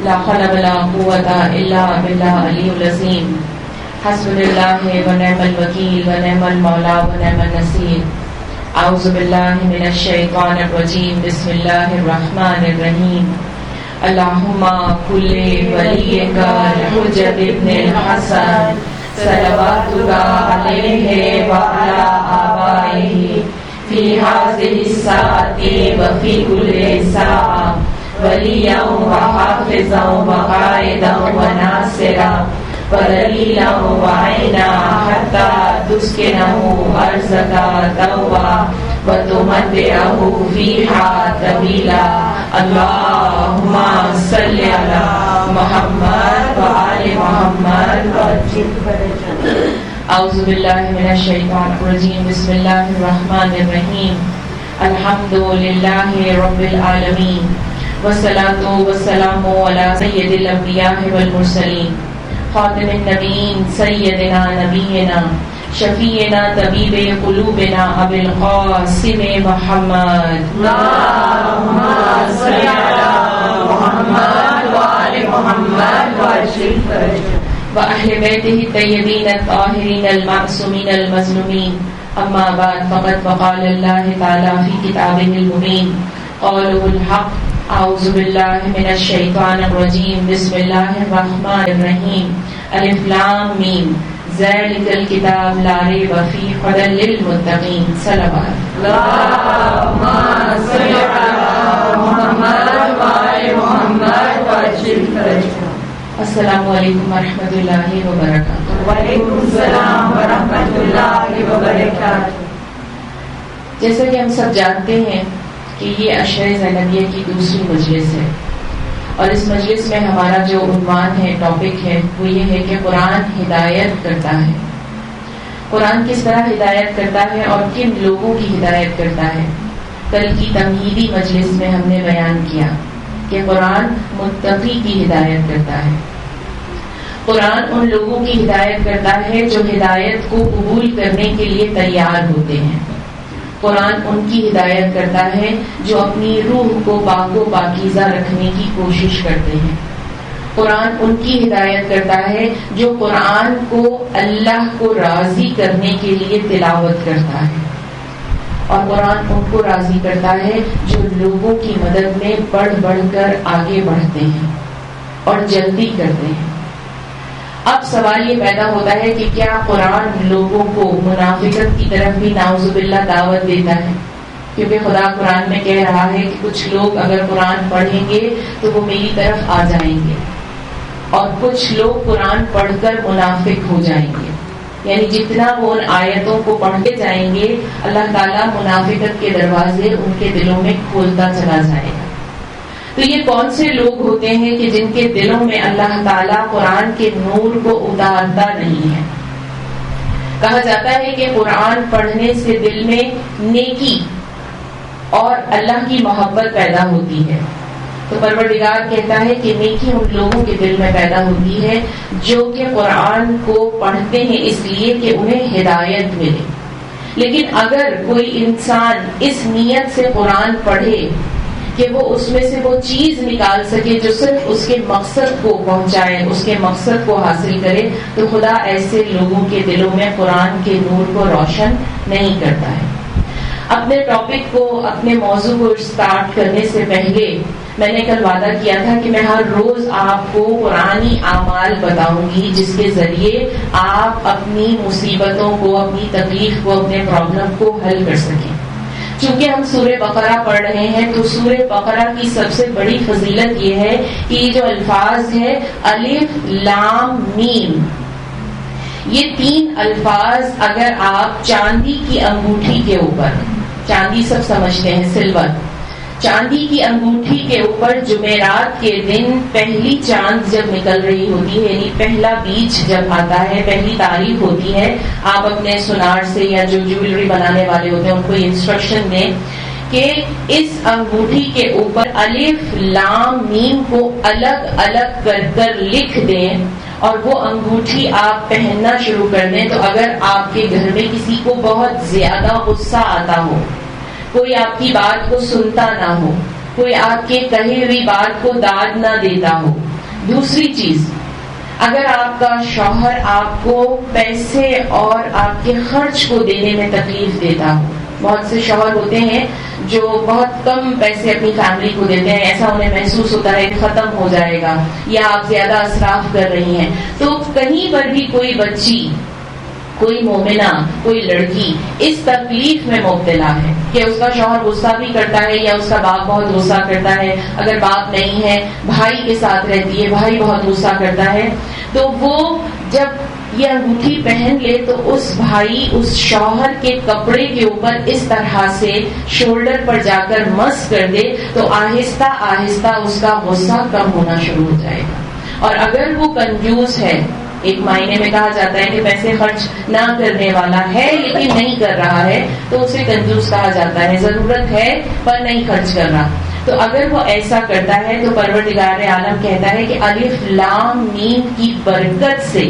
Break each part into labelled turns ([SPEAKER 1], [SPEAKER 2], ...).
[SPEAKER 1] لا حول ولا قوة إلا بالله العلي العظيم حسبنا الله ونعم الوكيل ونعم المولى ونعم النصير أعوذ بالله من الشيطان الرجيم بسم الله الرحمن الرحيم اللهم كل وليك الحجة ابن الحسن صلواتك عليه وعلى آبائه في هذه الساعة وفي كل ساعة وليا وحافظا وقائدا وناصرا ودليلا وعينا حتى تسكنه أرضك طوعا وتمتعه فيها طويلا اللهم صل على محمد وآل محمد أعوذ بالله من الشيطان الرجيم بسم الله الرحمن الرحيم الحمد لله رب العالمين والصلاة والسلام على سيد الأنبياء والمرسلين خاتم النبيين سيدنا نبينا شفيعنا طبيب قلوبنا أبي القاسم محمد
[SPEAKER 2] اللهم صل على محمد وآل محمد وأجل فرجه
[SPEAKER 1] وأهل بيته الطيبين الطاهرين المعصومين المظلومين أما بعد فقد وقال الله تعالى في كتابه المبين قوله الحق أعوذ بالله من الشيطان الرجيم بسم الله الرحمن الرحيم ألف لام ميم ذلك الكتاب لا ريب فيه هدى للمتقين صلوات
[SPEAKER 2] اللهم صل على محمد وآل محمد وأجل فرجه
[SPEAKER 1] السلام علیکم ورحمۃ اللہ وبرکاتہ.
[SPEAKER 2] وعلیکم السلام ورحمۃ اللہ وبرکاتہ.
[SPEAKER 1] جیسا کہ ہم سب جانتے ہیں کہ یہ عشرہ زینبیہ کی دوسری مجلس ہے اور اس مجلس میں ہمارا جو عنوان ہے، ٹاپک ہے، وہ یہ ہے کہ قرآن ہدایت کرتا ہے. قرآن کس طرح ہدایت کرتا ہے اور کن لوگوں کی ہدایت کرتا ہے. کل کی تمہیدی مجلس میں ہم نے بیان کیا کہ قرآن متقی کی ہدایت کرتا ہے. قرآن ان لوگوں کی ہدایت کرتا ہے جو ہدایت کو قبول کرنے کے لیے تیار ہوتے ہیں. قرآن ان کی ہدایت کرتا ہے جو اپنی روح کو پاک و پاکیزہ رکھنے کی کوشش کرتے ہیں. قرآن ان کی ہدایت کرتا ہے جو قرآن کو اللہ کو راضی کرنے کے لیے تلاوت کرتا ہے. اور قرآن ان کو راضی کرتا ہے جو لوگوں کی مدد میں بڑھ بڑھ کر آگے بڑھتے ہیں اور جلدی کرتے ہیں. اب سوال یہ پیدا ہوتا ہے کہ کیا قرآن لوگوں کو منافقت کی طرف بھی نعوذ باللہ دعوت دیتا ہے؟ کیونکہ خدا قرآن میں کہہ رہا ہے کہ کچھ لوگ اگر قرآن پڑھیں گے تو وہ میری طرف آ جائیں گے اور کچھ لوگ قرآن پڑھ کر منافق ہو جائیں گے. یعنی جتنا وہ ان آیتوں کو پڑھتے جائیں گے اللہ تعالیٰ منافقت کے دروازے ان کے دلوں میں کھولتا چلا جائے گا. تو یہ کون سے لوگ ہوتے ہیں کہ جن کے دلوں میں اللہ تعالیٰ قرآن کے نور کو اتارتا نہیں ہے؟ کہا جاتا ہے کہ قرآن پڑھنے سے دل میں نیکی اور اللہ کی محبت پیدا ہوتی ہے. تو پروردگار کہتا ہے کہ نیکی ان لوگوں کے دل میں پیدا ہوتی ہے جو کہ قرآن کو پڑھتے ہیں اس لیے کہ انہیں ہدایت ملے. لیکن اگر کوئی انسان اس نیت سے قرآن پڑھے کہ وہ اس میں سے وہ چیز نکال سکے جو صرف اس کے مقصد کو پہنچائے، اس کے مقصد کو حاصل کرے، تو خدا ایسے لوگوں کے دلوں میں قرآن کے نور کو روشن نہیں کرتا ہے. اپنے ٹاپک کو، اپنے موضوع کو اسٹارٹ کرنے سے پہلے میں نے کل وعدہ کیا تھا کہ میں ہر روز آپ کو قرآنی اعمال بتاؤں گی جس کے ذریعے آپ اپنی مصیبتوں کو، اپنی تکلیف کو، اپنے پرابلم کو حل کر سکیں. چونکہ ہم سورہ بقرہ پڑھ رہے ہیں تو سورہ بقرہ کی سب سے بڑی فضیلت یہ ہے کہ یہ جو الفاظ ہے الف لام میم، یہ 3 الفاظ اگر آپ چاندی کی انگوٹھی کے اوپر، چاندی سب سمجھتے ہیں سلور، چاندی کی انگوٹھی کے اوپر جمعرات کے دن پہلی چاند جب نکل رہی ہوتی ہے، یعنی پہلا بیج جب آتا ہے، پہلی تاریخ ہوتی ہے، آپ اپنے سونار سے یا جو جیولری بنانے والے ہوتے ہیں ان کو انسٹرکشن دیں کہ اس انگوٹھی کے اوپر الف لام میم کو الگ الگ کر لکھ دیں اور وہ انگوٹھی آپ پہننا شروع کر دیں. تو اگر آپ کے گھر میں کسی کو بہت زیادہ غصہ آتا ہو، کوئی آپ کی بات کو سنتا نہ ہو، کوئی آپ کے کہی ہوئی بات کو داد نہ دیتا ہو، دوسری چیز، اگر آپ کا شوہر آپ کو پیسے اور آپ کے خرچ کو دینے میں تکلیف دیتا ہو، بہت سے شوہر ہوتے ہیں جو بہت کم پیسے اپنی فیملی کو دیتے ہیں، ایسا انہیں محسوس ہوتا ہے کہ ختم ہو جائے گا یا آپ زیادہ اسراف کر رہی ہیں، تو کہیں پر بھی کوئی بچی، کوئی مومنہ، کوئی لڑکی اس تکلیف میں مبتلا ہے کہ اس کا شوہر غصہ بھی کرتا ہے یا اس کا باپ بہت غصہ کرتا ہے، اگر باپ نہیں ہے بھائی کے ساتھ رہتی ہے، بھائی بہت غصہ کرتا ہے، تو وہ جب یہ انگوٹھی پہن لے تو اس بھائی اس شوہر کے کپڑے کے اوپر اس طرح سے شولڈر پر جا کر مس کر دے تو آہستہ آہستہ اس کا غصہ کم ہونا شروع ہو جائے گا۔ اور اگر وہ کنجوس ہے، ایک معنی میں کہا جاتا ہے کہ پیسے خرچ نہ کرنے والا ہے لیکن نہیں کر رہا ہے تو اسے کنجوس کہا جاتا ہے، ضرورت ہے پر نہیں خرچ کر رہا، تو اگر وہ ایسا کرتا ہے تو پروردگار عالم کہتا ہے کہ الف لام میم کی برکت سے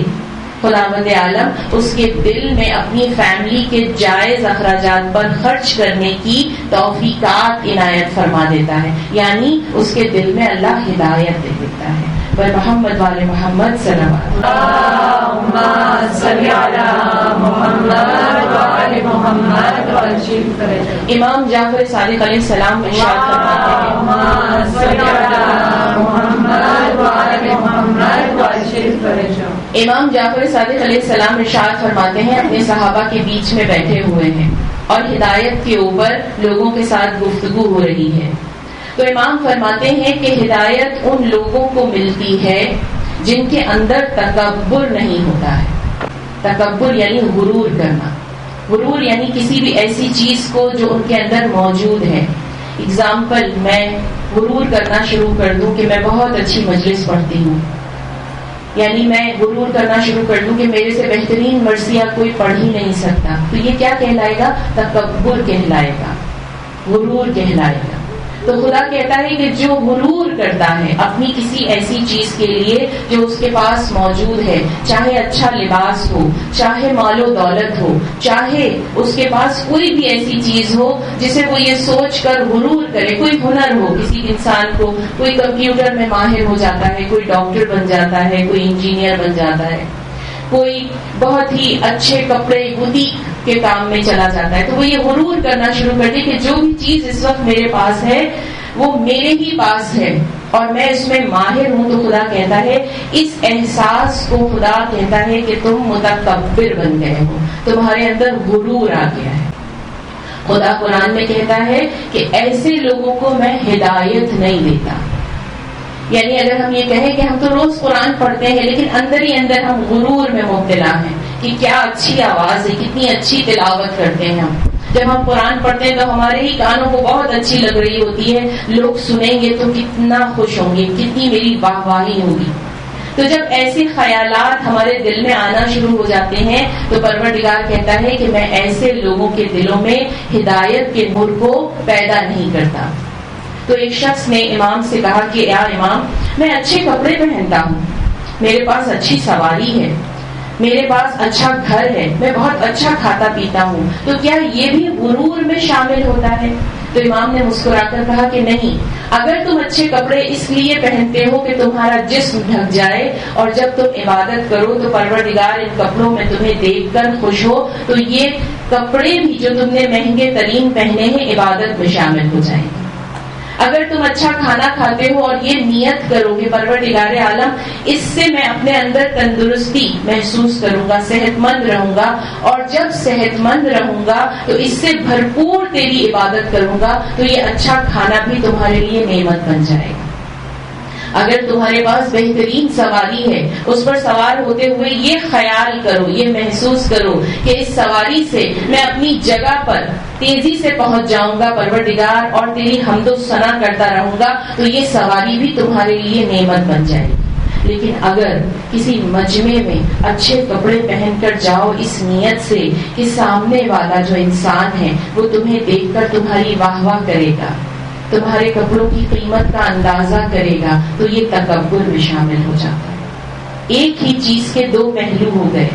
[SPEAKER 1] خداوند عالم اس کے دل میں اپنی فیملی کے جائز اخراجات پر خرچ کرنے کی توفیقات عنایت فرما دیتا ہے، یعنی اس کے دل میں اللہ ہدایت دے دیتا ہے۔ پر محمد والے محمد صلی
[SPEAKER 2] اللہم صلی علی محمد وآل محمد وعجل فرجہ۔
[SPEAKER 1] امام جعفر صادق علیہ السلام ارشاد فرماتے ہیں،
[SPEAKER 2] اللہم صلی علی محمد وآل محمد وعجل فرجہ۔
[SPEAKER 1] امام جعفر صادق علیہ السلام ارشاد فرماتے ہیں، اپنے صحابہ کے بیچ میں بیٹھے ہوئے ہیں اور ہدایت کے اوپر لوگوں کے ساتھ گفتگو ہو رہی ہے، تو امام فرماتے ہیں کہ ہدایت ان لوگوں کو ملتی ہے جن کے اندر تکبر نہیں ہوتا ہے۔ تکبر یعنی غرور کرنا، غرور یعنی کسی بھی ایسی چیز کو جو ان کے اندر موجود ہے۔ اگزامپل، میں غرور کرنا شروع کر دوں کہ میں بہت اچھی مجلس پڑھتی ہوں، یعنی میں غرور کرنا شروع کر دوں کہ میرے سے بہترین مرثیہ کوئی پڑھ ہی نہیں سکتا، تو یہ کیا کہلائے گا؟ تکبر کہلائے گا، غرور کہلائے گا۔ تو خدا کہتا ہے کہ جو غرور کرتا ہے اپنی کسی ایسی چیز کے لیے جو اس کے پاس موجود ہے، چاہے اچھا لباس ہو، چاہے مال و دولت ہو، چاہے اس کے پاس کوئی بھی ایسی چیز ہو جسے وہ یہ سوچ کر غرور کرے، کوئی ہنر ہو کسی انسان کو، کوئی کمپیوٹر میں ماہر ہو جاتا ہے، کوئی ڈاکٹر بن جاتا ہے، کوئی انجینئر بن جاتا ہے، کوئی بہت ہی اچھے کپڑے بوتیک کے کام میں چلا جاتا ہے، تو وہ یہ غرور کرنا شروع کر دے کہ جو بھی چیز اس وقت میرے پاس ہے وہ میرے ہی پاس ہے اور میں اس میں ماہر ہوں، تو خدا کہتا ہے اس احساس کو خدا کہتا ہے کہ تم متکبر بن گئے ہو، تمہارے اندر غرور آ گیا ہے۔ خدا قرآن میں کہتا ہے کہ ایسے لوگوں کو میں ہدایت نہیں دیتا، یعنی اگر ہم یہ کہیں کہ ہم تو روز قرآن پڑھتے ہیں لیکن اندر ہی اندر ہم غرور میں مبتلا ہیں کہ کیا اچھی آواز ہے، کتنی اچھی تلاوت کرتے ہیں ہم، جب ہم قرآن پڑھتے ہیں تو ہمارے ہی کانوں کو بہت اچھی لگ رہی ہوتی ہے، لوگ سنیں گے تو کتنا خوش ہوں گے، کتنی میری واہ واہی ہوگی۔ تو جب ایسے خیالات ہمارے دل میں آنا شروع ہو جاتے ہیں تو پروردگار کہتا ہے کہ میں ایسے لوگوں کے دلوں میں ہدایت کے نور کو پیدا نہیں کرتا۔ تو ایک شخص نے امام سے کہا کہ یا امام، میں اچھے کپڑے پہنتا ہوں، میرے پاس اچھی سواری ہے، میرے پاس اچھا گھر ہے، میں بہت اچھا کھاتا پیتا ہوں، تو کیا یہ بھی غرور میں شامل ہوتا ہے؟ تو امام نے مسکرا کر کہا کہ نہیں، اگر تم اچھے کپڑے اس لیے پہنتے ہو کہ تمہارا جسم ڈھک جائے اور جب تم عبادت کرو تو پروردگار ان کپڑوں میں تمہیں دیکھ کر خوش ہو، تو یہ کپڑے بھی جو تم نے مہنگے ترین پہنے ہیں عبادت میں شامل ہو جائیں گے۔ اگر تم اچھا کھانا کھاتے ہو اور یہ نیت کرو کہ پروردگار عالم اس سے میں اپنے اندر تندرستی محسوس کروں گا، صحت مند رہوں گا، اور جب صحت مند رہوں گا تو اس سے بھرپور تیری عبادت کروں گا، تو یہ اچھا کھانا بھی تمہارے لیے نعمت بن جائے گا۔ اگر تمہارے پاس بہترین سواری ہے، اس پر سوار ہوتے ہوئے یہ خیال کرو، یہ محسوس کرو کہ اس سواری سے میں اپنی جگہ پر تیزی سے پہنچ جاؤں گا پروردگار اور تیری حمد و ثنا کرتا رہوں گا، تو یہ سواری بھی تمہارے لیے نعمت بن جائے گی۔ لیکن اگر کسی مجمع میں اچھے کپڑے پہن کر جاؤ اس نیت سے کہ سامنے والا جو انسان ہے وہ تمہیں دیکھ کر تمہاری واہ واہ کرے گا، تمہارے کپڑوں کی قیمت کا اندازہ کرے گا، تو یہ تکبر میں شامل ہو جاتا ہے۔ ایک ہی چیز کے دو پہلو ہو گئے۔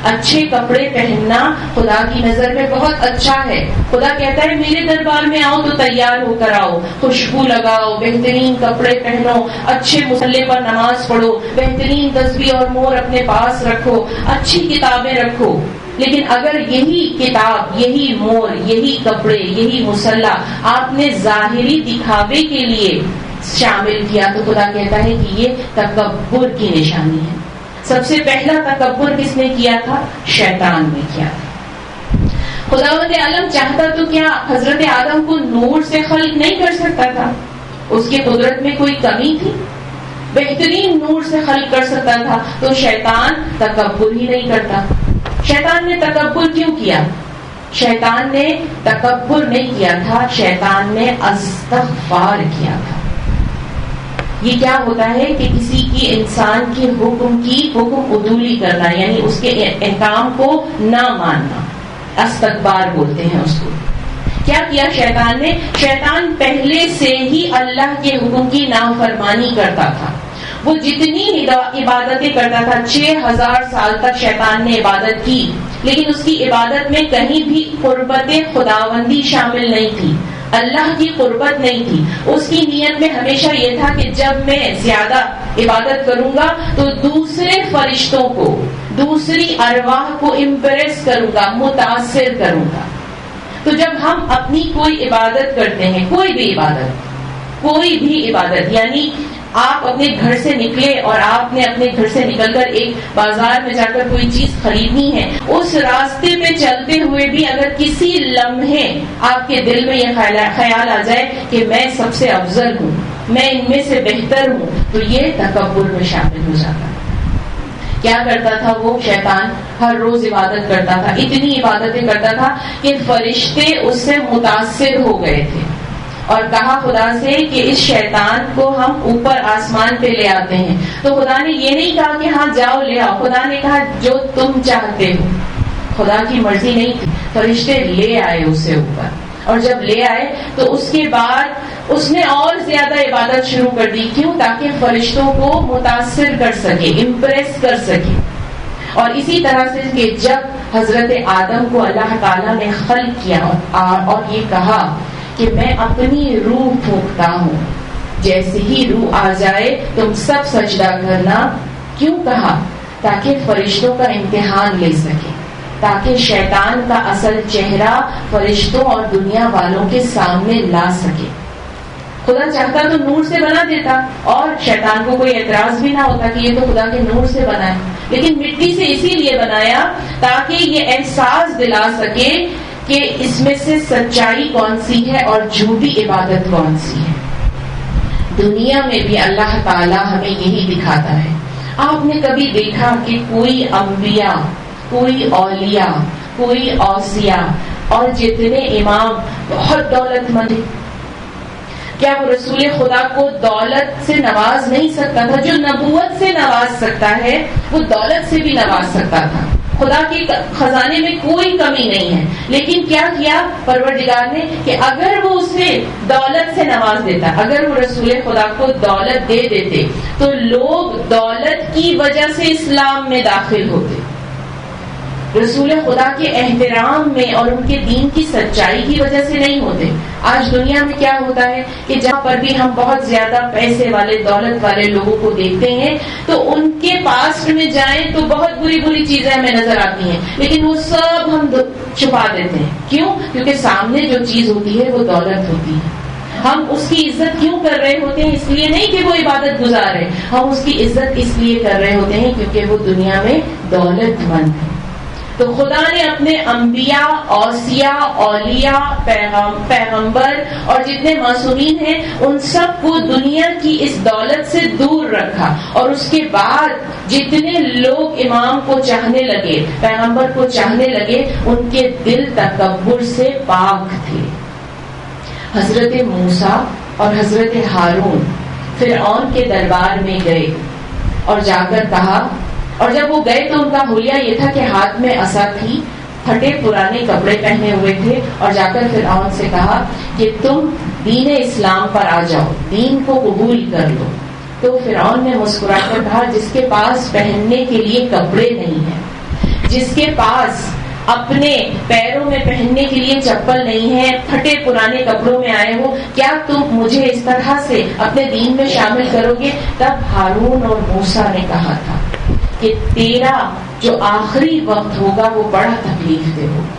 [SPEAKER 1] اچھے کپڑے پہننا خدا کی نظر میں بہت اچھا ہے. خدا کہتا ہے میرے دربار میں آؤ تو تیار ہو کر آؤ, خوشبو لگاؤ, بہترین کپڑے پہنو, اچھے مصلی پر نماز پڑھو, بہترین تسبیح اور مور اپنے پاس رکھو, اچھی کتابیں رکھو. لیکن اگر یہی کتاب, یہی مور, یہی کپڑے, یہی مصلی آپ نے ظاہری دکھاوے کے لیے شامل کیا تو خدا کہتا ہے کہ یہ تکبر کی نشانی ہے. سب سے پہلا تکبر کس نے کیا تھا؟ شیطان نے کیا تھا. خداوند عالم چاہتا تو کیا حضرت آدم کو نور سے خلق نہیں کر سکتا تھا؟ اس کی قدرت میں کوئی کمی تھی؟ بہترین نور سے خلق کر سکتا تھا. تو شیطان تکبر ہی نہیں کرتا. شیطان نے تکبر کیوں کیا؟ شیطان نے تکبر نہیں کیا تھا, شیطان نے استغفار کیا تھا. یہ کیا ہوتا ہے کہ کسی کی انسان کی حکم عدولی کرنا, یعنی اس کے احکام کو نہ ماننا, استکبار بولتے ہیں اس کو. کیا کیا شیطان نے؟ شیطان پہلے سے ہی اللہ کے حکم کی نافرمانی کرتا تھا. وہ جتنی عبادتیں کرتا تھا, 6000 سال تک شیطان نے عبادت کی, لیکن اس کی عبادت میں کہیں بھی قربت خداوندی شامل نہیں تھی, اللہ کی قربت نہیں تھی. اس کی نیت میں ہمیشہ یہ تھا کہ جب میں زیادہ عبادت کروں گا تو دوسرے فرشتوں کو, دوسری ارواح کو امپریس کروں گا, متاثر کروں گا. تو جب ہم اپنی کوئی عبادت کرتے ہیں, کوئی بھی عبادت, یعنی آپ اپنے گھر سے نکلے اور آپ نے اپنے گھر سے نکل کر ایک بازار میں جا کر کوئی چیز خریدنی ہے, اس راستے پہ چلتے ہوئے بھی اگر کسی لمحے آپ کے دل میں یہ خیال آ جائے کہ میں سب سے افضل ہوں, میں ان میں سے بہتر ہوں, تو یہ تکبر میں شامل ہو جاتا ہے. کیا کرتا تھا وہ شیطان؟ ہر روز عبادت کرتا تھا, اتنی عبادتیں کرتا تھا کہ فرشتے اس سے متاثر ہو گئے تھے اور کہا خدا سے کہ اس شیطان کو ہم اوپر آسمان پہ لے آتے ہیں. تو خدا نے یہ نہیں کہا کہ ہاں جاؤ لے آؤ, خدا نے کہا جو تم چاہتے ہو. خدا کی مرضی نہیں تھی, فرشتے لے آئے اسے اوپر, اور جب لے آئے تو اس کے بعد اس نے اور زیادہ عبادت شروع کر دی. کیوں؟ تاکہ فرشتوں کو متاثر کر سکے, امپریس کر سکے. اور اسی طرح سے کہ جب حضرت آدم کو اللہ تعالیٰ نے خلق کیا اور یہ کہا کہ میں اپنی روح پھونکتا ہوں, جیسے ہی روح آ جائے تم سب سجدہ کرنا. کیوں کہا؟ تاکہ فرشتوں کا امتحان لے سکے, تاکہ شیطان کا اصل چہرہ فرشتوں اور دنیا والوں کے سامنے لا سکے. خدا چاہتا تو نور سے بنا دیتا اور شیطان کو کوئی اعتراض بھی نہ ہوتا کہ یہ تو خدا کے نور سے بنا ہے, لیکن مٹی سے اسی لیے بنایا تاکہ یہ احساس دلا سکے کہ اس میں سے سچائی کون سی ہے اور جھوٹی عبادت کون سی ہے. دنیا میں بھی اللہ تعالیٰ ہمیں یہی دکھاتا ہے. آپ نے کبھی دیکھا کہ کوئی انبیاء, کوئی اولیاء, کوئی اوصیاء اور جتنے امام بہت دولت مند, کیا وہ رسول خدا کو دولت سے نواز نہیں سکتا تھا؟ جو نبوت سے نواز سکتا ہے وہ دولت سے بھی نواز سکتا تھا. خدا کے خزانے میں کوئی کمی نہیں ہے, لیکن کیا کیا پروردگار نے کہ اگر وہ اسے دولت سے نواز دیتا, اگر وہ رسول خدا کو دولت دے دیتے تو لوگ دولت کی وجہ سے اسلام میں داخل ہوتے, رسول خدا کے احترام میں اور ان کے دین کی سچائی کی وجہ سے نہیں ہوتے. آج دنیا میں کیا ہوتا ہے کہ جہاں پر بھی ہم بہت زیادہ پیسے والے, دولت والے لوگوں کو دیکھتے ہیں تو ان کے پاسٹ میں جائیں تو بہت بری بری چیزیں ہمیں نظر آتی ہیں, لیکن وہ سب ہم چھپا دیتے ہیں. کیوں؟ کیونکہ سامنے جو چیز ہوتی ہے وہ دولت ہوتی ہے. ہم اس کی عزت کیوں کر رہے ہوتے ہیں؟ اس لیے نہیں کہ وہ عبادت گزار ہے, ہم اس کی عزت اس لیے کر رہے ہوتے ہیں کیونکہ وہ دنیا میں دولت مند ہے. تو خدا نے اپنے انبیاء, اوصیاء, اولیاء, پیغمبر اور جتنے معصومین ہیں ان سب کو دنیا کی اس دولت سے دور رکھا, اور اس کے بعد جتنے لوگ امام کو چاہنے لگے, پیغمبر کو چاہنے لگے, ان کے دل تکبر سے پاک تھے. حضرت موسیٰ اور حضرت ہارون فرعون کے دربار میں گئے اور جا کر کہا, اور جب وہ گئے تو ان کا حلیہ یہ تھا کہ ہاتھ میں عصا تھی, پھٹے پرانے کپڑے پہنے ہوئے تھے, اور جا کر فرعون سے کہا کہ تم دین اسلام پر آ جاؤ, دین کو قبول کر لو. تو فرعون نے مسکرا کر کہا جس کے پاس پہننے کے لیے کپڑے نہیں ہیں, جس کے پاس اپنے پیروں میں پہننے کے لیے چپل نہیں ہے، پھٹے پرانے کپڑوں میں آئے ہو، کیا تم مجھے اس طرح سے اپنے دین میں شامل کرو گے؟ تب ہارون اور موسیٰ نے کہا تھا کہ تیرا جو آخری وقت ہوگا وہ بڑا تکلیف دہ ہوگا۔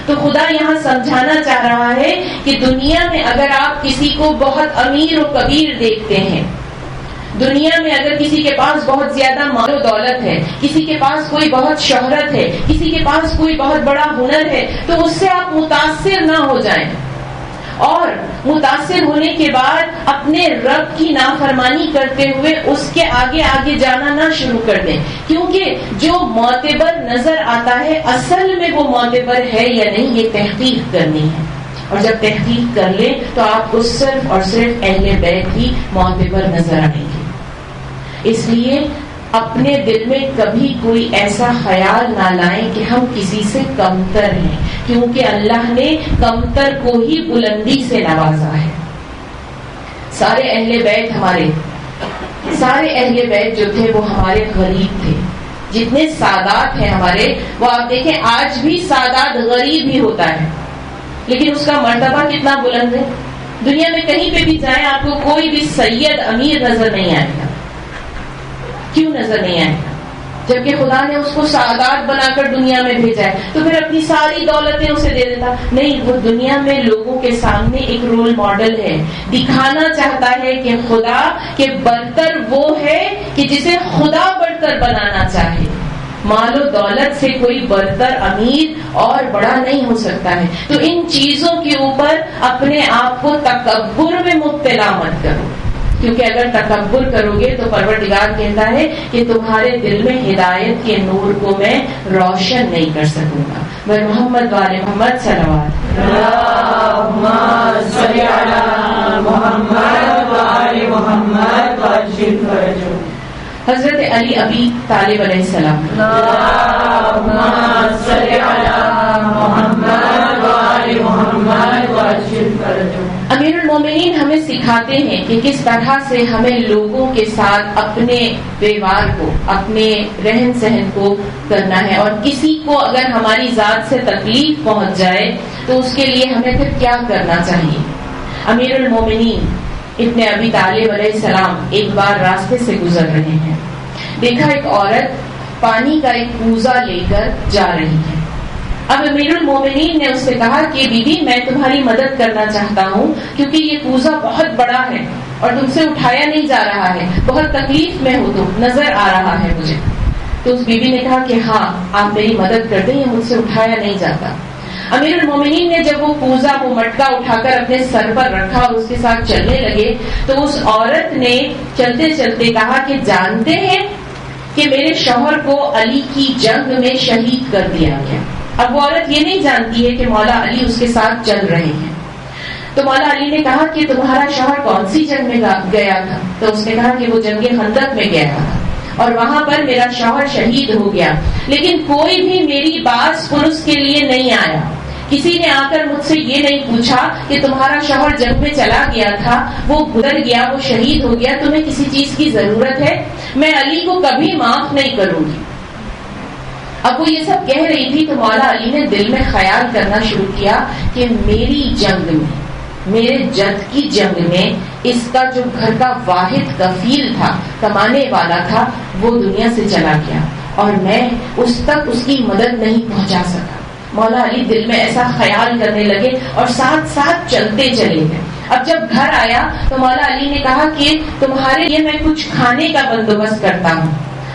[SPEAKER 1] تو خدا یہاں سمجھانا چاہ رہا ہے کہ دنیا میں اگر آپ کسی کو بہت امیر و کبیر دیکھتے ہیں، دنیا میں اگر کسی کے پاس بہت زیادہ مال و دولت ہے، کسی کے پاس کوئی بہت شہرت ہے، کسی کے پاس کوئی بہت بڑا ہنر ہے، تو اس سے آپ متاثر نہ ہو جائیں، اور متاثر ہونے کے بعد اپنے رب کی نافرمانی کرتے ہوئے اس کے آگے آگے جانا نہ شروع کر دیں، کیونکہ جو معتبر نظر آتا ہے اصل میں وہ معتبر ہے یا نہیں یہ تحقیق کرنی ہے، اور جب تحقیق کر لیں تو آپ کو صرف اور صرف اہل بیت ہی معتبر نظر آئیں گے۔ اس لیے اپنے دل میں کبھی کوئی ایسا خیال نہ لائیں کہ ہم کسی سے کمتر ہیں، کیونکہ اللہ نے کمتر کو ہی بلندی سے نوازا ہے۔ سارے اہل بیت جو تھے وہ ہمارے غریب تھے، جتنے سادات ہیں ہمارے، وہ آپ دیکھیں آج بھی سادات غریب ہی ہوتا ہے، لیکن اس کا مرتبہ کتنا بلند ہے۔ دنیا میں کہیں پہ بھی جائیں آپ کو کوئی بھی سید امیر نظر نہیں آئے گا۔ کیوں نظر نہیں آئے گا؟ جبکہ خدا نے اس کو سعادت بنا کر دنیا میں بھیجا ہے، تو پھر اپنی ساری دولتیں اسے دے دیتا نہیں۔ وہ دنیا میں لوگوں کے سامنے ایک رول ماڈل ہے، دکھانا چاہتا ہے کہ خدا کے برتر وہ ہے کہ جسے خدا برتر بنانا چاہے۔ مال و دولت سے کوئی برتر امیر اور بڑا نہیں ہو سکتا ہے۔ تو ان چیزوں کے اوپر اپنے آپ کو تکبر میں مبتلا مت کرو، کیونکہ اگر تکبر کرو گے تو پروردگار کہتا ہے کہ تمہارے دل میں ہدایت کے نور کو میں روشن نہیں کر سکوں گا۔ بر محمد والے محمد صلوات
[SPEAKER 2] اللہم صلی علی محمد وآل محمد وعجل فرجہ۔
[SPEAKER 1] حضرت علی ابی طالب علیہ السلام،
[SPEAKER 2] اللہم صلی علی محمد وآل محمد وعجل فرجہ۔
[SPEAKER 1] امیر المومنین ہمیں سکھاتے ہیں کہ کس طرح سے ہمیں لوگوں کے ساتھ اپنے ویوہار کو، اپنے رہن سہن کو کرنا ہے، اور کسی کو اگر ہماری ذات سے تکلیف پہنچ جائے تو اس کے لیے ہمیں پھر کیا کرنا چاہیے۔ امیر المومنین ابن ابی طالب علیہ السلام ایک بار راستے سے گزر رہے ہیں، دیکھا ایک عورت پانی کا ایک کوزہ لے کر جا رہی ہے۔ اب امیر المومنین نے اس سے کہا کہ بی بی میں تمہاری مدد کرنا چاہتا ہوں، کیونکہ یہ کوزہ بہت بڑا ہے اور تم سے اٹھایا نہیں جا رہا ہے، بہت تکلیف میں ہو تم، نظر آ رہا ہے مجھے۔ تو اس بی بی نے کہا کہ ہاں آپ میری مدد کر دیں، یہ مجھ سے اٹھایا نہیں جاتا۔ امیر المومنین نے جب وہ کوزہ، وہ مٹکا اٹھا کر اپنے سر پر رکھا اور اس کے ساتھ چلنے لگے، تو اس عورت نے چلتے چلتے کہا کہ جانتے ہیں کہ میرے شوہر کو علی کی جنگ میں شہید کر دیا گیا۔ اب وہ عورت یہ نہیں جانتی ہے کہ مولا علی اس کے ساتھ چل رہے ہیں۔ تو مولا علی نے کہا کہ تمہارا شوہر کون سی جنگ میں گیا تھا؟ تو اس نے کہا کہ وہ جنگ خندق میں گیا تھا اور وہاں پر میرا شوہر شہید ہو گیا، لیکن کوئی بھی میری باز پرس کے لیے نہیں آیا۔ کسی نے آ کر مجھ سے یہ نہیں پوچھا کہ تمہارا شوہر جنگ میں چلا گیا تھا، وہ گزر گیا، وہ شہید ہو گیا، تمہیں کسی چیز کی ضرورت ہے؟ میں علی کو کبھی معاف نہیں کروں گی۔ اب وہ یہ سب کہہ رہی تھی تو مولا علی نے دل میں خیال کرنا شروع کیا کہ میری جنگ میں، میرے جد کی جنگ میں اس کا جو گھر کا واحد کفیل تھا، کمانے والا تھا، وہ دنیا سے چلا گیا اور میں اس تک اس کی مدد نہیں پہنچا سکا۔ مولا علی دل میں ایسا خیال کرنے لگے اور ساتھ ساتھ چلتے چلے گئے۔ اب جب گھر آیا تو مولا علی نے کہا کہ تمہارے لیے میں کچھ کھانے کا بندوبست کرتا ہوں۔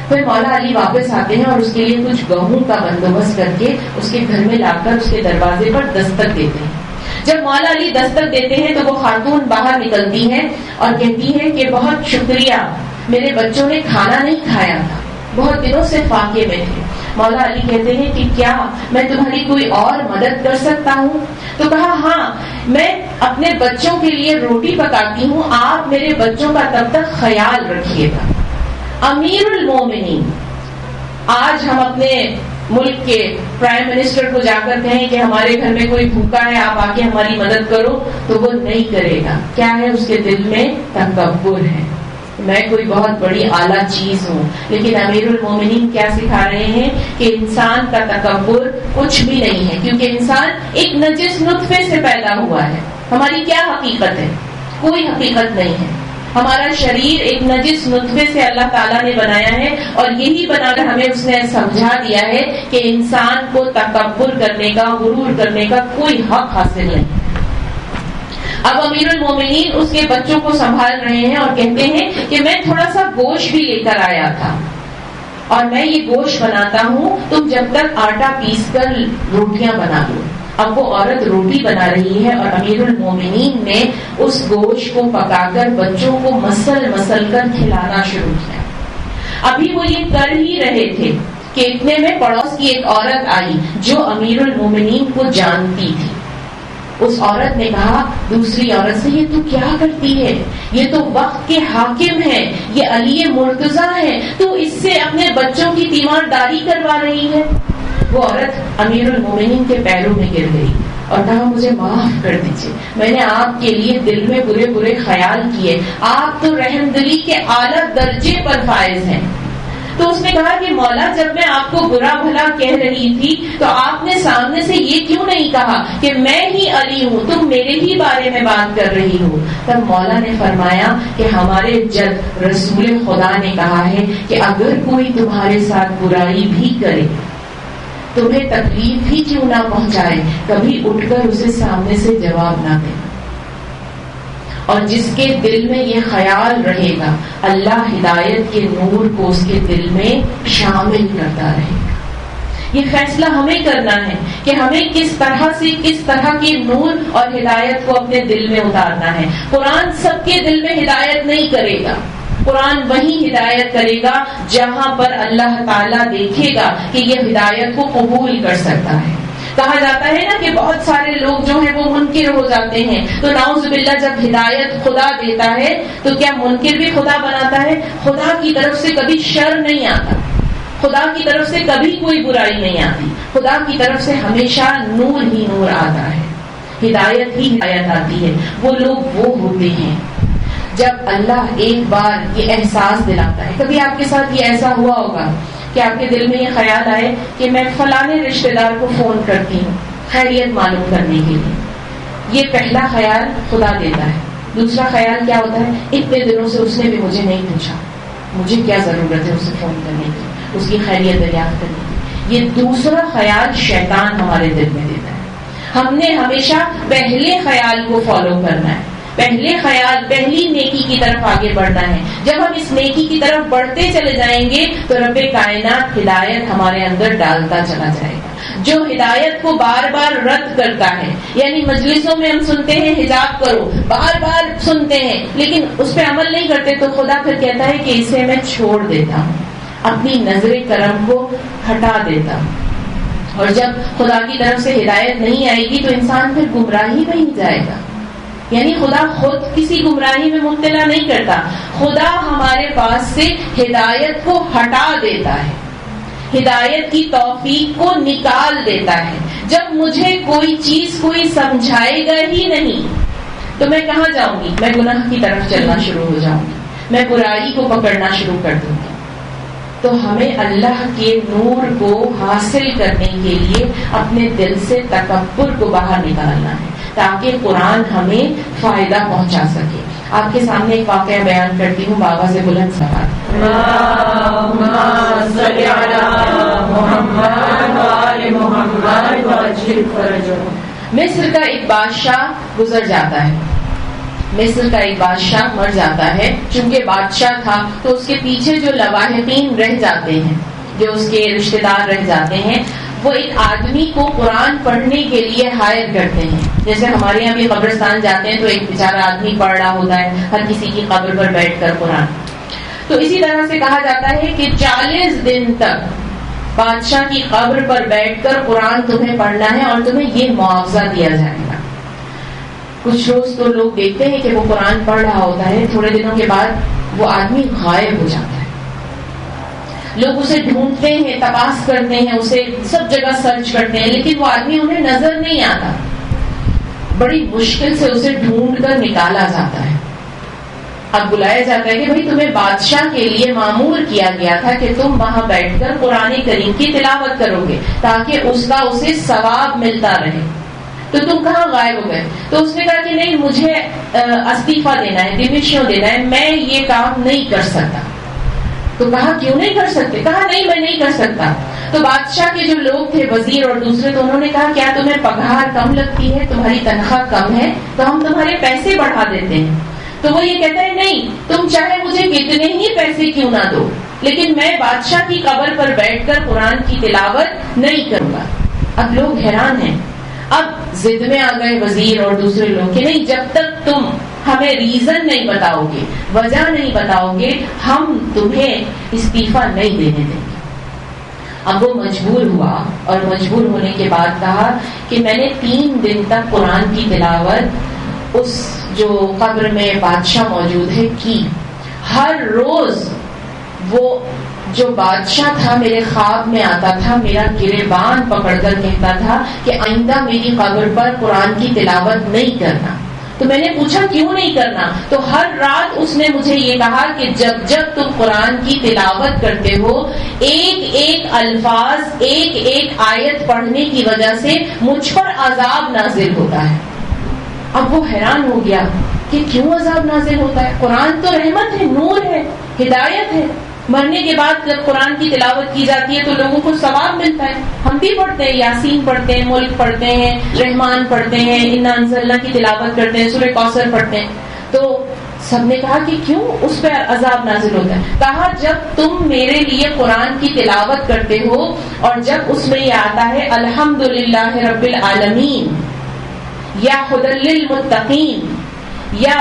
[SPEAKER 1] پھر مولا علی واپس آتے ہیں اور اس کے لیے کچھ گہوں کا بندوبست کر کے اس کے گھر میں لا کر اس کے دروازے پر دستک دیتے ہیں۔ جب مولا علی دستک دیتے ہیں تو وہ خاتون باہر نکلتی ہے اور کہتی ہے کہ بہت شکریہ، میرے بچوں نے کھانا نہیں کھایا تھا، بہت دنوں سے فاقے میں تھے۔ مولا علی کہتے ہیں کہ کیا میں تمہاری کوئی اور مدد کر سکتا ہوں؟ تو کہا ہاں، میں اپنے بچوں کے لیے روٹی پکاتی ہوں، آپ میرے بچوں کا تب تک خیال رکھیے گا۔ امیر المومنین، آج ہم اپنے ملک کے پرائم منسٹر کو جا کر کہیں کہ ہمارے گھر میں کوئی بھوکا ہے، آپ آ کے ہماری مدد کرو، تو وہ نہیں کرے گا۔ کیا ہے؟ اس کے دل میں تکبر ہے، میں کوئی بہت بڑی اعلیٰ چیز ہوں. لیکن امیر المومنین کیا سکھا رہے ہیں کہ انسان کا تکبر کچھ بھی نہیں ہے، کیونکہ انسان ایک نجس نطفے سے پیدا ہوا ہے. ہماری کیا حقیقت ہے؟ کوئی حقیقت نہیں ہے. ہمارا شریر ایک نجس نطفے سے اللہ تعالیٰ نے بنایا ہے، اور یہی بنا کر ہمیں اس نے سمجھا دیا ہے کہ انسان کو تکبر کرنے کا، غرور کرنے کا کوئی حق حاصل نہیں. اب امیر المومنین اس کے بچوں کو سنبھال رہے ہیں اور کہتے ہیں کہ میں تھوڑا سا گوشت بھی لے کر آیا تھا اور میں یہ گوشت بناتا ہوں، تم جب تک آٹا پیس کر روٹیاں بنا لو. اب وہ عورت روٹی بنا رہی ہے اور امیر المومنین نے اس گوشت کو پکا کر بچوں کو مسل مسل کر کھلانا شروع کیا. ابھی وہ یہ کر ہی رہے تھے کہ اتنے میں پڑوس کی ایک عورت آئی جو امیر المومنین کو جانتی تھی. اس عورت نے کہا دوسری عورت سے، یہ تو کیا کرتی ہے؟ یہ تو وقت کے حاکم ہے، یہ علی مرتضیٰ ہے، تو اس سے اپنے بچوں کی تیمارداری کروا رہی ہے. وہ عورت امیر المومنین کے پیروں میں گر گئی اور کہا مجھے معاف کر دیجیے، میں نے آپ کے لیے دل میں برے برے خیال کیے، آپ تو رحم دلی کے اعلیٰ درجے پر فائز ہیں. تو اس نے کہا کہ مولا جب میں آپ کو برا بھلا کہہ رہی تھی تو آپ نے سامنے سے یہ کیوں نہیں کہا کہ میں ہی علی ہوں، تم میرے ہی بارے میں بات کر رہی ہو؟ تب مولا نے فرمایا کہ ہمارے جد رسول خدا نے کہا ہے کہ اگر کوئی تمہارے ساتھ برائی بھی کرے، تمہیں تکلیف ہی کیوں نہ پہنچائے، کبھی اٹھ کر اسے سامنے سے جواب نہ دے. اور جس کے دل میں یہ خیال رہے گا اللہ ہدایت کے نور کو اس کے دل میں شامل کرتا رہے گا. یہ فیصلہ ہمیں کرنا ہے کہ ہمیں کس طرح کے نور اور ہدایت کو اپنے دل میں اتارنا ہے. قرآن سب کے دل میں ہدایت نہیں کرے گا، قرآن وہی ہدایت کرے گا جہاں پر اللہ تعالیٰ دیکھے گا کہ یہ ہدایت کو قبول کر سکتا ہے. کہا جاتا ہے نا کہ بہت سارے لوگ جو ہیں وہ منکر ہو جاتے ہیں، تو نعوذ باللہ جب ہدایت خدا دیتا ہے تو کیا منکر بھی خدا بناتا ہے؟ خدا کی طرف سے کبھی شر نہیں آتا، خدا کی طرف سے کبھی کوئی برائی نہیں آتی، خدا کی طرف سے ہمیشہ نور ہی نور آتا ہے، ہدایت ہی ہدایت آتی ہے. وہ لوگ وہ ہوتے ہیں جب اللہ ایک بار یہ احساس دلاتا ہے. کبھی آپ کے ساتھ یہ ایسا ہوا ہوگا کہ آپ کے دل میں یہ خیال آئے کہ میں فلانے رشتہ دار کو فون کرتی ہوں خیریت معلوم کرنے کے لیے. یہ پہلا خیال خدا دیتا ہے. دوسرا خیال کیا ہوتا ہے؟ اتنے دنوں سے اس نے بھی مجھے نہیں پوچھا، مجھے کیا ضرورت ہے اسے فون کرنے کی، اس کی خیریت دریافت کرنے کی. یہ دوسرا خیال شیطان ہمارے دل میں دیتا ہے. ہم نے ہمیشہ پہلے خیال کو فالو کرنا ہے، پہلے خیال، پہلی نیکی کی طرف آگے بڑھنا ہے. جب ہم اس نیکی کی طرف بڑھتے چلے جائیں گے تو رب کائنات ہدایت ہمارے اندر ڈالتا چلا جائے گا. جو ہدایت کو بار بار رد کرتا ہے، یعنی مجلسوں میں ہم سنتے ہیں حجاب کرو، بار بار سنتے ہیں لیکن اس پہ عمل نہیں کرتے، تو خدا پھر کہتا ہے کہ اسے میں چھوڑ دیتا ہوں، اپنی نظر کرم کو ہٹا دیتا ہوں. اور جب خدا کی طرف سے ہدایت نہیں آئے گی تو انسان پھر گمراہی میں ہی جائے گا. یعنی خدا خود کسی گمراہی میں مبتلا نہیں کرتا، خدا ہمارے پاس سے ہدایت کو ہٹا دیتا ہے، ہدایت کی توفیق کو نکال دیتا ہے. جب مجھے کوئی چیز کوئی سمجھائے گا ہی نہیں تو میں کہاں جاؤں گی؟ میں گناہ کی طرف چلنا شروع ہو جاؤں گی، میں برائی کو پکڑنا شروع کر دوں گی. تو ہمیں اللہ کے نور کو حاصل کرنے کے لیے اپنے دل سے تکبر کو باہر نکالنا ہے تاکہ قرآن ہمیں فائدہ پہنچا سکے. آپ کے سامنے ایک واقعہ بیان کرتی ہوں بابا سے بلند سوال. مصر کا ایک بادشاہ گزر جاتا ہے، مصر کا ایک بادشاہ مر جاتا ہے. چونکہ بادشاہ تھا تو اس کے پیچھے جو لواحقین رہ جاتے ہیں، جو اس کے رشتہ دار رہ جاتے ہیں، وہ ایک آدمی کو قرآن پڑھنے کے لیے ہائر کرتے ہیں. جیسے ہمارے یہاں بھی قبرستان جاتے ہیں تو ایک بیچارہ آدمی پڑھ رہا ہوتا ہے ہر کسی کی قبر پر بیٹھ کر قرآن. تو اسی طرح سے کہا جاتا ہے کہ 40 دن تک بادشاہ کی قبر پر بیٹھ کر قرآن تمہیں پڑھنا ہے اور تمہیں یہ معاوضہ دیا جائے گا. کچھ روز تو لوگ دیکھتے ہیں کہ وہ قرآن پڑھ رہا ہوتا ہے، تھوڑے دنوں کے بعد وہ آدمی غائب ہو جاتا ہے. لوگ اسے ڈھونڈتے ہیں، تلاش کرتے ہیں، اسے سب جگہ سرچ کرتے ہیں لیکن وہ آدمی انہیں نظر نہیں آتا. بڑی مشکل سے اسے ڈھونڈ کر نکالا جاتا ہے. اب بلایا جاتا ہے کہ بھئی تمہیں بادشاہ کے لیے معمور کیا گیا تھا کہ تم وہاں بیٹھ کر قرآن کریم کی تلاوت کرو گے تاکہ اس کا اسے ثواب ملتا رہے، تو تم کہاں غائب ہو گئے؟ تو اس نے کہا کہ نہیں، مجھے استعفیٰ دینا ہے، ڈیمیشن دینا ہے، میں یہ کام نہیں کر سکتا۔ تو کہا کیوں نہیں کر سکتے؟ کہا نہیں، میں نہیں کر سکتا۔ تو بادشاہ کے جو لوگ تھے، وزیر اور دوسرے، تو انہوں نے کہا کیا تمہیں پگہار کم لگتی ہے، تمہاری تنخواہ کم ہے، تو ہم تمہارے پیسے بڑھا دیتے ہیں۔ تو وہ یہ کہتا ہے نہیں، تم چاہے مجھے کتنے ہی پیسے کیوں نہ دو، لیکن میں بادشاہ کی قبر پر بیٹھ کر قرآن کی تلاوت نہیں کروں گا۔ اب لوگ حیران ہیں، اب ضد میں آ گئے وزیر اور دوسرے لوگ کہ نہیں، جب تک تم ہمیں ریزن نہیں بتاؤ گے، وجہ نہیں بتاؤ گے، ہم تمہیں استعفیٰ نہیں دینے دیں گے۔ اب وہ مجبور ہوا، اور مجبور ہونے کے بعد کہا کہ میں نے 3 دن تک قرآن کی تلاوت اس جو قبر میں بادشاہ موجود ہے کی۔ ہر روز وہ جو بادشاہ تھا میرے خواب میں آتا تھا، میرا گریبان پکڑ کر کہتا تھا کہ آئندہ میری قبر پر قرآن کی تلاوت نہیں کرنا۔ تو میں نے پوچھا کیوں نہیں کرنا؟ تو ہر رات اس نے مجھے یہ کہا کہ جب جب تم قرآن کی تلاوت کرتے ہو، ایک ایک الفاظ، ایک ایک آیت پڑھنے کی وجہ سے مجھ پر عذاب نازل ہوتا ہے۔ اب وہ حیران ہو گیا کہ کیوں عذاب نازل ہوتا ہے؟ قرآن تو رحمت ہے، نور ہے، ہدایت ہے۔ مرنے کے بعد جب قرآن کی تلاوت کی جاتی ہے تو لوگوں کو ثواب ملتا ہے۔ ہم بھی پڑھتے ہیں، یاسین پڑھتے ہیں، ملک پڑھتے ہیں، رحمان پڑھتے ہیں، انا انزلنا کی تلاوت کرتے ہیں، سورہ کوثر پڑھتے ہیں۔ تو سب نے کہا کہ کیوں اس پہ عذاب نازل ہوتا ہے؟ کہا جب تم میرے لیے قرآن کی تلاوت کرتے ہو اور جب اس میں یہ آتا ہے الحمدللہ رب العالمین یا ہدی للمتقین یا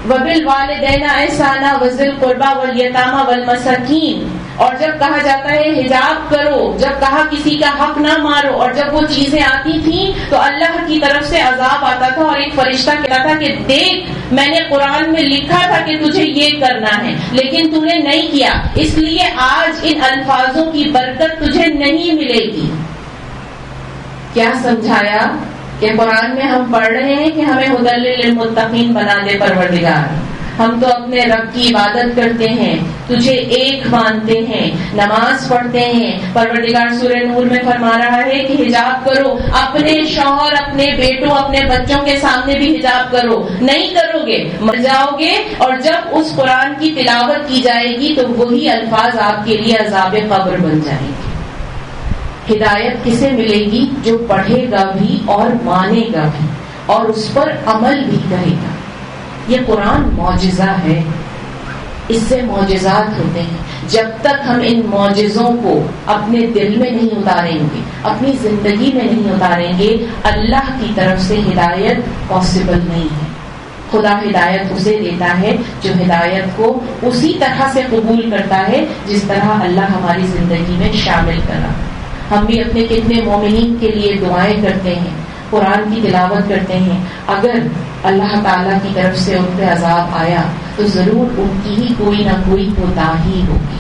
[SPEAKER 1] وبالوالدین احسانا وذی القربى والیتامی والمساکین، اور جب کہا جاتا ہے حجاب کرو، جب کہا کسی کا حق نہ مارو، اور جب وہ چیزیں آتی تھیں تو اللہ کی طرف سے عذاب آتا تھا اور ایک فرشتہ کہتا تھا کہ دیکھ میں نے قرآن میں لکھا تھا کہ تجھے یہ کرنا ہے لیکن تو نے نہیں کیا، اس لیے آج ان الفاظوں کی برکت تجھے نہیں ملے گی۔ کیا سمجھایا کہ قرآن میں ہم پڑھ رہے ہیں کہ ہمیں ہدی للمتقین بنا دے پروردگار، ہم تو اپنے رب کی عبادت کرتے ہیں، تجھے ایک مانتے ہیں، نماز پڑھتے ہیں۔ پروردگار سورہ نور میں فرما رہا ہے کہ حجاب کرو، اپنے شوہر، اپنے بیٹوں، اپنے بچوں کے سامنے بھی حجاب کرو، نہیں کرو گے مر جاؤ گے، اور جب اس قرآن کی تلاوت کی جائے گی تو وہی الفاظ آپ کے لیے عذاب قبر بن جائیں گے۔ ہدایت کسے ملے گی؟ جو پڑھے گا بھی اور مانے گا بھی اور اس پر عمل بھی کرے گا۔ یہ قرآن معجزہ ہے، اس سے معجزات ہوتے ہیں۔ جب تک ہم ان معجزوں کو اپنے دل میں نہیں اتاریں گے، اپنی زندگی میں نہیں اتاریں گے، اللہ کی طرف سے ہدایت پاسبل نہیں ہے۔ خدا ہدایت اسے دیتا ہے جو ہدایت کو اسی طرح سے قبول کرتا ہے جس طرح اللہ ہماری زندگی میں شامل کرا۔ ہم بھی اپنے کتنے مومنین کے لیے دعائیں کرتے ہیں، قرآن کی تلاوت کرتے ہیں، اگر اللہ تعالیٰ کی طرف سے ان پہ عذاب آیا تو ضرور ان کی ہی کوئی نہ کوئی کوتاہی ہوگی۔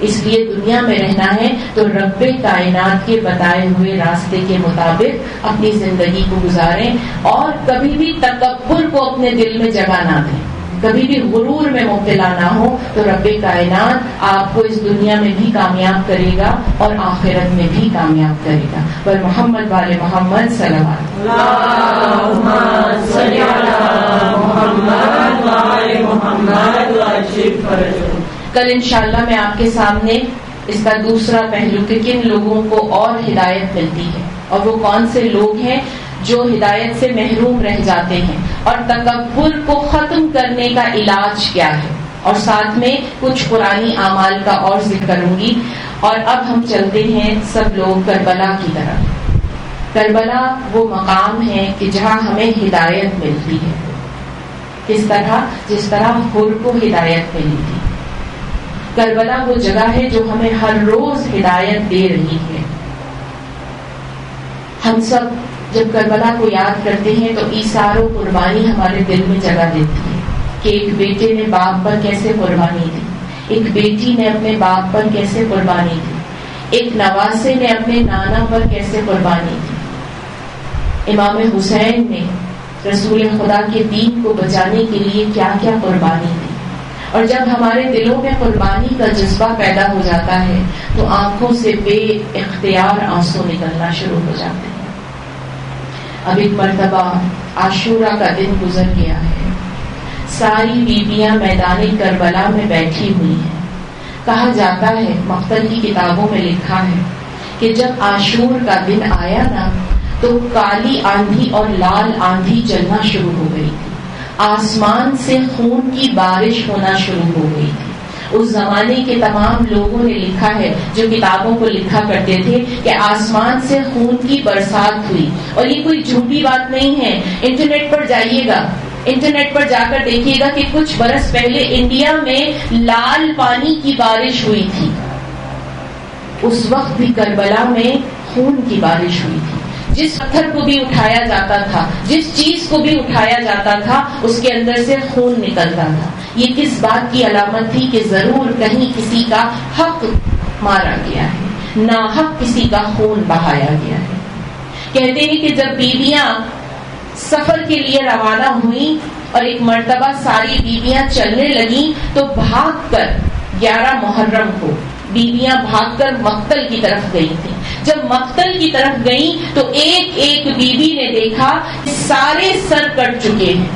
[SPEAKER 1] اس لیے دنیا میں رہنا ہے تو رب کائنات کے بتائے ہوئے راستے کے مطابق اپنی زندگی کو گزاریں، اور کبھی بھی تکبر کو اپنے دل میں جگہ نہ دیں، کبھی بھی غرور میں مبتلا نہ ہو، تو رب کائنات آپ کو اس دنیا میں بھی کامیاب کرے گا اور آخرت میں بھی کامیاب کرے گا۔ پر محمد والے محمد صلوات
[SPEAKER 2] اللہم صلی علی محمد وعلی محمد وعجل فرجہ۔
[SPEAKER 1] کل انشاءاللہ میں آپ کے سامنے اس کا دوسرا پہلو کہ کن لوگوں کو اور ہدایت ملتی ہے اور وہ کون سے لوگ ہیں جو ہدایت سے محروم رہ جاتے ہیں، اور تکبر کو ختم کرنے کا علاج کیا ہے، اور ساتھ میں کچھ قرآنی اعمال کا اور ذکر کروں گی۔ اور اب ہم چلتے ہیں سب لوگ کربلا کی طرف۔ کربلا وہ مقام ہے کہ جہاں ہمیں ہدایت ملتی ہے، کس طرح؟ جس طرح حر کو ہدایت ملی تھی۔ کربلا وہ جگہ ہے جو ہمیں ہر روز ہدایت دے رہی ہے۔ ہم سب جب کربلا کو یاد کرتے ہیں تو ایثار و قربانی ہمارے دل میں جگہ دیتی ہے کہ ایک بیٹے نے باپ پر کیسے قربانی دی، ایک بیٹی نے اپنے باپ پر کیسے قربانی دی، ایک نواسے نے اپنے نانا پر کیسے قربانی دی۔ امام حسین نے رسول خدا کے دین کو بچانے کے لیے کیا کیا قربانی دی. اور جب ہمارے دلوں میں قربانی کا جذبہ پیدا ہو جاتا ہے تو آنکھوں سے بے اختیار آنسو نکلنا شروع ہو جاتے ہیں. اب ایک مرتبہ عاشورہ کا دن گزر گیا ہے. ساری بیویاں میدان کربلا میں بیٹھی ہوئی ہیں. کہا جاتا ہے، مقتل کی کتابوں میں لکھا ہے کہ جب عاشور کا دن آیا نا تو کالی آندھی اور لال آندھی چلنا شروع ہو گئی تھی. آسمان سے خون کی بارش ہونا شروع ہو گئی تھی. اس زمانے کے تمام لوگوں نے لکھا ہے جو کتابوں کو لکھا کرتے تھے کہ آسمان سے خون کی برسات ہوئی. اور یہ کوئی جھوٹی بات نہیں ہے. انٹرنیٹ پر جائیے گا، انٹرنیٹ پر جا کر دیکھیے گا کہ کچھ برس پہلے انڈیا میں لال پانی کی بارش ہوئی تھی. اس وقت بھی کربلا میں خون کی بارش ہوئی تھی. جس پتھر کو بھی اٹھایا جاتا تھا، جس چیز کو بھی اٹھایا جاتا تھا، اس کے اندر سے خون نکلتا تھا. یہ کس بات کی علامت تھی کہ ضرور کہیں کسی کا حق مارا گیا ہے، ناحق کسی کا خون بہایا گیا ہے. کہتے ہیں کہ جب بیویاں سفر کے لیے روانہ ہوئیں اور ایک مرتبہ ساری بیویاں چلنے لگیں تو بھاگ کر 11 محرم کو بیویاں بھاگ کر مقتل کی طرف گئی تھیں. جب مقتل کی طرف گئیں تو ایک ایک بیوی نے دیکھا کہ سارے سر کٹ چکے ہیں.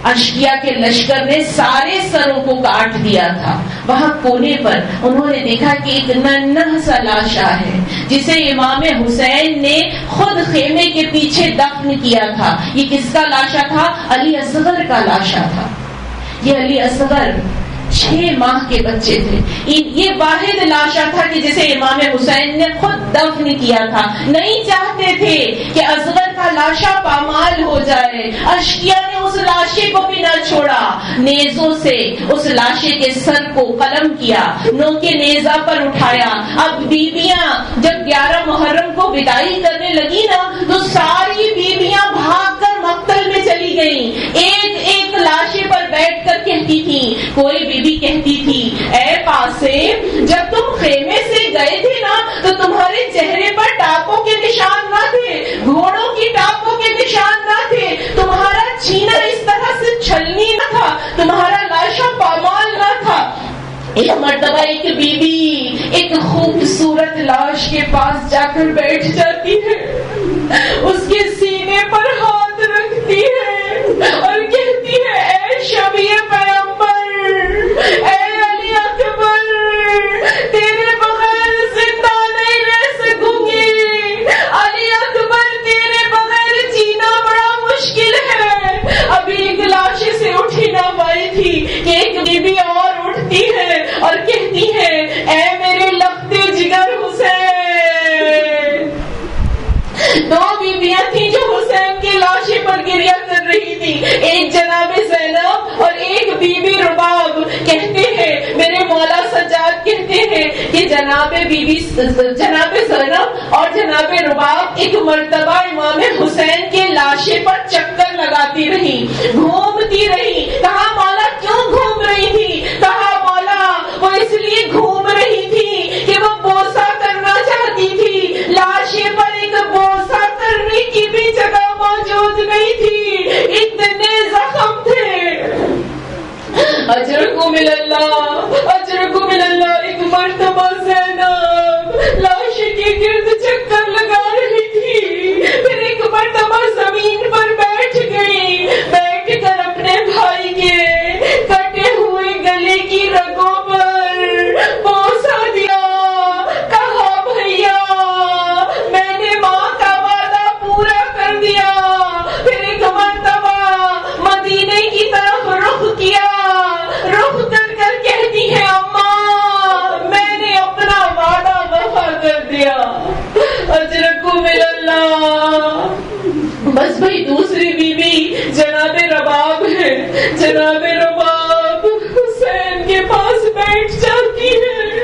[SPEAKER 1] اشقیاء کے لشکر نے سارے سروں کو کاٹ دیا تھا. وہاں کونے پر انہوں نے دیکھا کہ ایک ننھا سا لاشا ہے جسے امام حسین نے خود خیمے کے پیچھے دفن کیا تھا. یہ کس کا لاشا تھا؟ علی اصغر کا لاشا تھا. یہ علی اصغر 6 ماہ کے بچے تھے. یہ واحد لاشا تھا کہ جسے امام حسین نے خود دفن کیا تھا. نہیں چاہتے تھے کہ اصغر کا لاشا پامال ہو جائے. اشقیاء نے اس لاشے کو بھی نہ چھوڑا. نیزوں سے اس لاشے کے سر کو قلم کیا، نوکے نیزہ پر اٹھایا. اب بیویاں جب 11 محرم کو بدائی کرنے لگی نا تو ساری بیویاں بھاگ کر مقتل میں چلی گئیں. ایک ایک لاشے پر بیٹھ کر کہتی تھی. کوئی بیوی کہتی تھی، اے قاسم، جب تم خیمے سے گئے تھے نا تو تمہارے چہرے پر ٹاپوں کے نشان نہ تھے، گھوڑوں کی ٹاپوں کے نشان نہ تھے، تمہارا چھینا اس طرح سے چھلنی نہ تھا، تمہارا لاشا پامال نہ تھا. ایک مرتبہ ایک بیوی ایک خوبصورت لاش کے پاس جا کر بیٹھ جاتی ہے، اس کے سینے پر ہاتھ رکھتی ہے اور کہتی ہے، اے شبیہ پیغمبر، اے علی اکبر، تیرے بغیر زندہ نہیں رہ سکوں گی. علی اکبر، تیرے بغیر جینا بڑا مشکل ہے. ابھی ایک لاش سے اٹھی نہ پائی تھی کہ ایک بیوی اور اٹھتی ہے اور کہتی ہے، اے میرے لختے جگر حسین. 2 بیویاں تھیں جو حسین کی لاشے پر گریا کر رہی تھی، ایک جناب زینب اور ایک بی بی رباب. کہتے ہیں میرے مولا سجاد کہتے ہیں کہ جناب زینب اور جناب رباب ایک مرتبہ امام حسین کے لاشے پر چکر لگاتی رہی، گھومتی رہی. کہا مولا کیوں گھوم رہی تھی؟ کہا مولا وہ اس لیے گھوم رہی تھی کہ وہ بوسہ کرنا چاہتی تھی. لاشے پر ایک بوسہ کرنے کی بھی جگہ موجود نہیں تھی، اتنے زخم تھے. اجرکم اللہ، اجرکم اللہ. ایک مرتبہ زینب لاش کے گرد چکر لگا رہی تھی، پھر ایک مرتبہ زمین پر بیٹھ گئی، بیٹھ کر اپنے بھائی کے کٹے ہوئے گلے کی رگوں پر بوسہ دیا. کہا بھیا میں نے ماں کا وعدہ پورا کر دیا. پھر ایک مرتبہ مدینے کی طرف رخ کیا، رخ کر کر کہتی ہے، اماں میں نے اپنا وعدہ وفا کر دیا. اجرکم اللہ. بس بھائی دوسری بیوی جناب رباب ہے. جناب رباب حسین کے پاس بیٹھ جاتی ہے.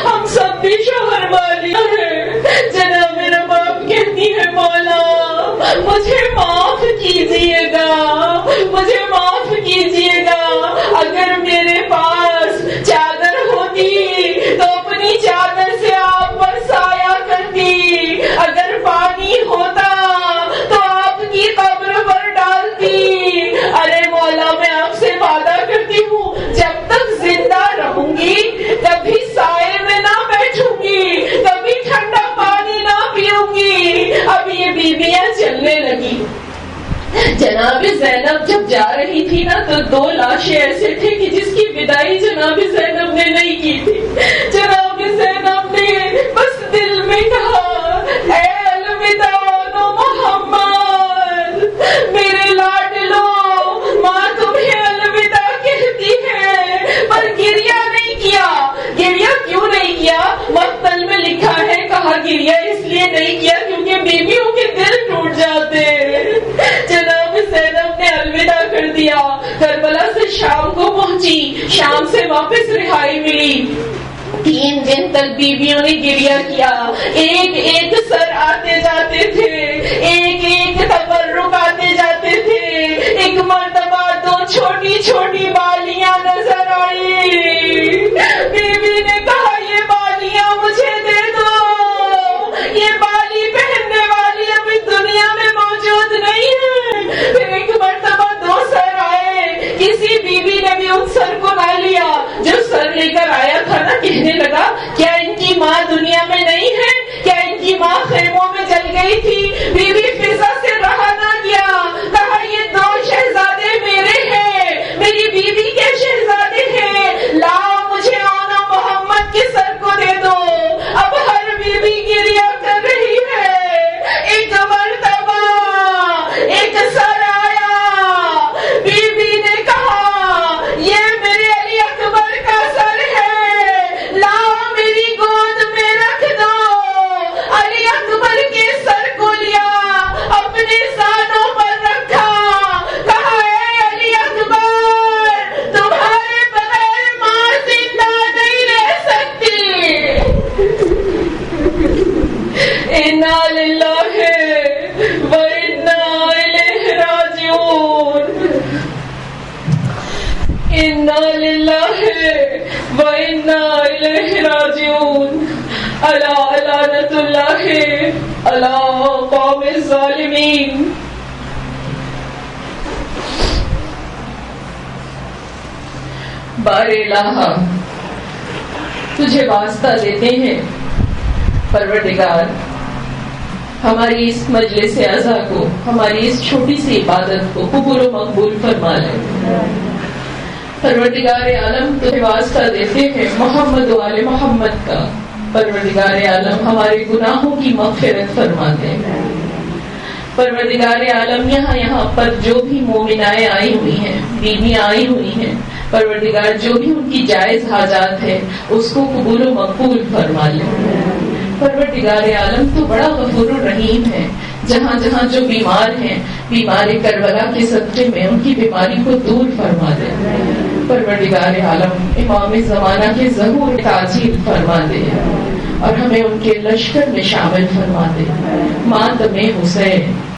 [SPEAKER 1] ہم سب بھی شوہر والیاں ہیں. جناب رباب کہتی ہے، مولا مجھے معاف کیجیے گا، مجھے معاف کیجیے گا. اگر میرے پاس چادر ہوتی تو اپنی چادر سے آپ پر سایہ کرتی. اگر پانی ہوتا تو آپ کی قبر پر ڈال رونے لگی. جناب زینب جب جا رہی تھی نا تو 2 لاشیں ایسے تھے کہ جس کی بدائی جناب زینب نے نہیں کی تھی. جناب زینب نے بس دل میں کہا اے الوداع محمد، میرے لاڈلو، ماں تمہیں الوداع کہتی ہے پر گریہ نہیں کیا. گریہ کیوں نہیں کیا؟ مقتل میں لکھا ہے، کہا گریہ اس لیے نہیں کیا کیونکہ بیویوں کے دل ٹوٹ جاتے. جناب زینب نے الوداع کر دیا. کربلا سے شام کو پہنچی، شام سے واپس رہائی ملی. 3 دن تک بیویوں نے گریہ کیا. ایک ایک سر آتے جاتے تھے، ایک ایک تبرک آتے جاتے تھے. ایک مرتبہ 2 چھوٹی چھوٹی بالیاں نظر آئی. بیوی نے کہا یہ بالیاں مجھے دے دو. یہ بالی پہننے والی ابھی دنیا میں موجود نہیں ہے. پھر ایک مرتبہ 2 سر آئے. کسی بیوی نے بھی ان سر کو نہ لیا. جو سر لے کر آیا تھا نا کہنے لگا کیا ان کی ماں دنیا میں نہیں ہے؟ کیا ان کی ماں خیموں میں جل گئی تھی؟ بیوی فضا سے رہا نہ گیا. کہا یہ 2 شہزادے میرے ہیں، میری بیوی کے شہزادے ہیں. لاؤ مجھے آنا محمد کے سر کو دے دو. اب ہر بیوی گریہ کر رہی ہے. ایک مرتبہ ایک سر آیا. بیوی نے کہا یہ میرے علی اکبر کا سر ہے، لاؤ میری گود میں رکھ دو. علی اکبر کے سر کو لیا، اپنے سانوں پر رکھا. کہا اے علی اکبر، تمہارے بغیر ماں زندہ نہیں رہ سکتی. انا للہ و انا الیہ راجعون. انا للہ و انا الیہ راجعون. الا لعنت اللہ علی قوم الظالمین. بار الہ تجھے واسطہ دیتے ہیں پروردگار، ہماری اس مجلس عزا کو، ہماری اس چھوٹی سی عبادت کو قبول و مقبول فرما لے. پروردگار عالم تجھے واسطہ دیتے ہیں محمد و آل محمد کا. پروردگار عالم ہمارے گناہوں کی مغفرت فرما دے. پروردگار عالم یہاں پر جو بھی مومنائیں آئی ہوئی ہیں، بیویاں آئی ہوئی ہیں، پروردگار جو بھی ان کی جائز حاجات ہے اس کو قبول و مقبول فرما لے. پروردگار عالم تو بڑا غفور الرحیم ہے. جہاں جہاں جو بیمار ہیں، بیمار کربلا کے صدقے میں ان کی بیماری کو دور فرما دے. پروردگار عالم امام زمانہ کے ظہور تعجیل فرما دے اور ہمیں ان کے لشکر میں شامل فرما دے. ماتم حسین